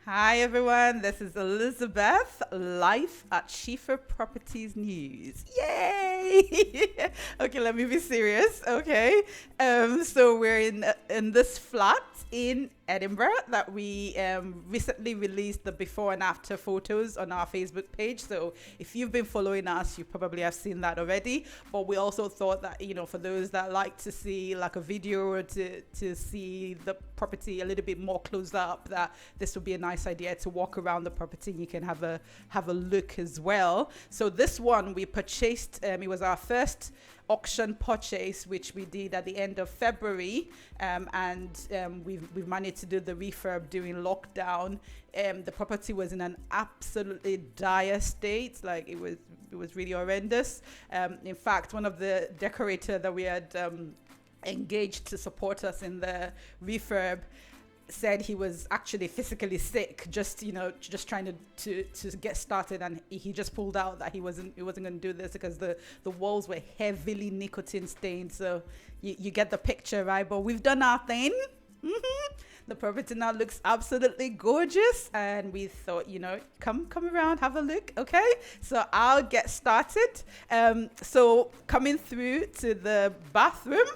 Hi everyone, this is Elizabeth, live at Shepha Properties News. Yay! Okay, let me be serious. Okay, so we're in this flat in Edinburgh that we recently released the before and after photos on our Facebook page. So if you've been following us, you probably have seen that already. But we also thought that, for those that like to see like a video or to see the property a little bit more close up, that this would be a nice idea to walk around the property and you can have a look as well. So this one we purchased, it was our first auction purchase, which we did at the end of February, and we've managed to do the refurb during lockdown. The property was in an absolutely dire state, like it was really horrendous. In fact, one of the decorator that we had engaged to support us in the refurb said he was actually physically sick, just trying to get started, and he just pulled out that he wasn't going to do this because the walls were heavily nicotine stained. So you get the picture, right? But we've done our thing. The property now looks absolutely gorgeous, and we thought, come around, have a look. Okay, so I'll get started. So coming through to the bathroom.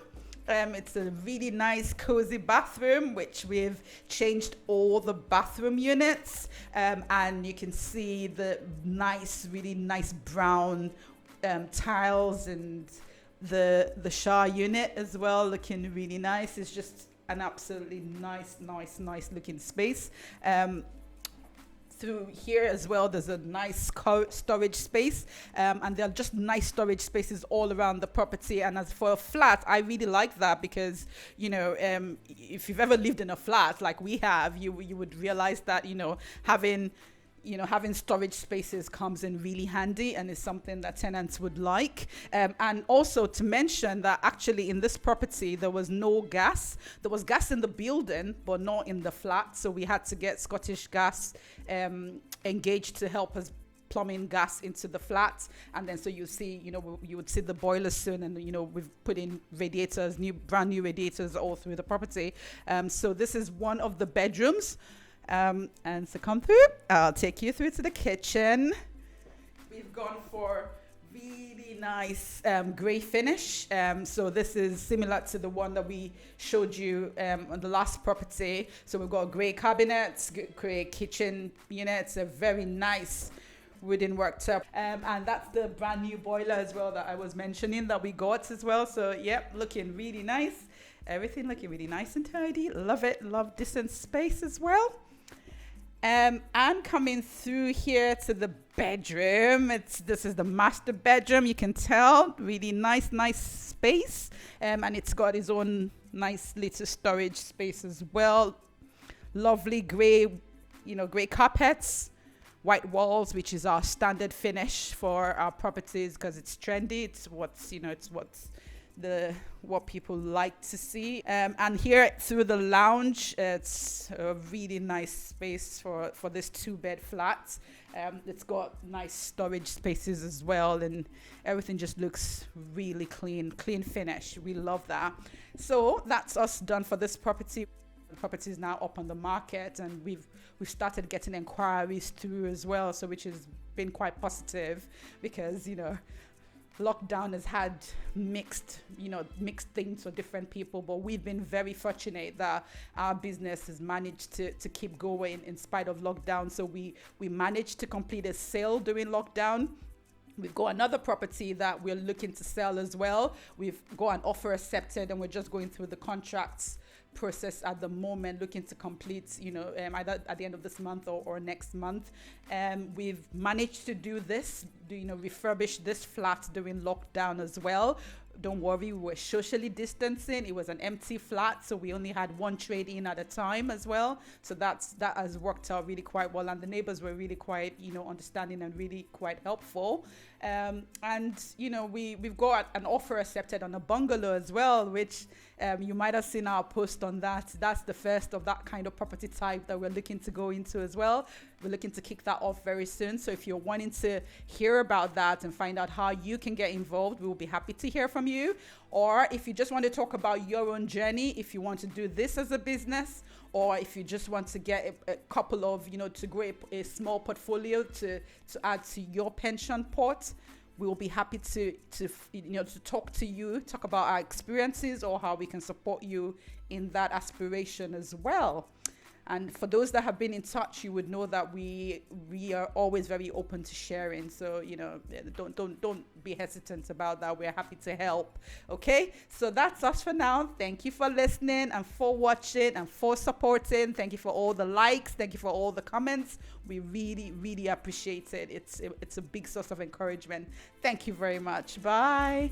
It's a really nice cozy bathroom, which we've changed all the bathroom units, and you can see the really nice brown tiles, and the shower unit as well, looking really nice. It's just an absolutely nice looking space. Through here as well, there's a nice storage space, and there are just nice storage spaces all around the property. And as for a flat, I really like that because if you've ever lived in a flat like we have, you would realize that having storage spaces comes in really handy, and is something that tenants would like. And also to mention that actually in this property, there was no gas. There was gas in the building, but not in the flat. So we had to get Scottish Gas engaged to help us plumbing gas into the flat. And then so you see, you would see the boilers soon, and we've put in radiators, brand new radiators all through the property. So this is one of the bedrooms. And so come through, I'll take you through to the kitchen. We've gone for really nice grey finish. So this is similar to the one that we showed you on the last property. So we've got grey cabinets, grey kitchen units, a very nice wooden worktop. And that's the brand new boiler as well that I was mentioning that we got as well. So yep, looking really nice. Everything looking really nice and tidy. Love it. Love decent space as well. And coming through here to the bedroom, this is the master bedroom. You can tell, really nice space, and it's got its own nice little storage space as well. Lovely grey carpets, white walls, which is our standard finish for our properties because it's trendy. It's what people like to see. And here through the lounge, it's a really nice space for this 2-bed flat. It's got nice storage spaces as well, and everything just looks really clean finish. We love that. So that's us done for this property. The property is now up on the market, and we've started getting inquiries through as well, so which has been quite positive because lockdown has had mixed things for different people, but we've been very fortunate that our business has managed to keep going in spite of lockdown. So we managed to complete a sale during lockdown. We've got another property that we're looking to sell as well. We've got an offer accepted, and we're just going through the contracts process at the moment, looking to complete either at the end of this month or next month. We've managed to refurbish this flat during lockdown as well. Don't worry, we were socially distancing. It was an empty flat, so we only had one trade in at a time as well. So that has worked out really quite well, and the neighbors were really quite understanding and really quite helpful. And we've got an offer accepted on a bungalow as well, which you might have seen our post on that. That's the first of that kind of property type that we're looking to go into as well. We're looking to kick that off very soon. So if you're wanting to hear about that and find out how you can get involved, we will be happy to hear from you. Or if you just want to talk about your own journey, if you want to do this as a business, or if you just want to get a couple of, to grow a small portfolio to add to your pension pot, we will be happy to talk to you, talk about our experiences or how we can support you in that aspiration as well. And for those that have been in touch, you would know that we are always very open to sharing. So, don't be hesitant about that. We're happy to help. Okay. So that's us for now. Thank you for listening and for watching and for supporting. Thank you for all the likes. Thank you for all the comments. We really, really appreciate it. It's a big source of encouragement. Thank you very much. Bye.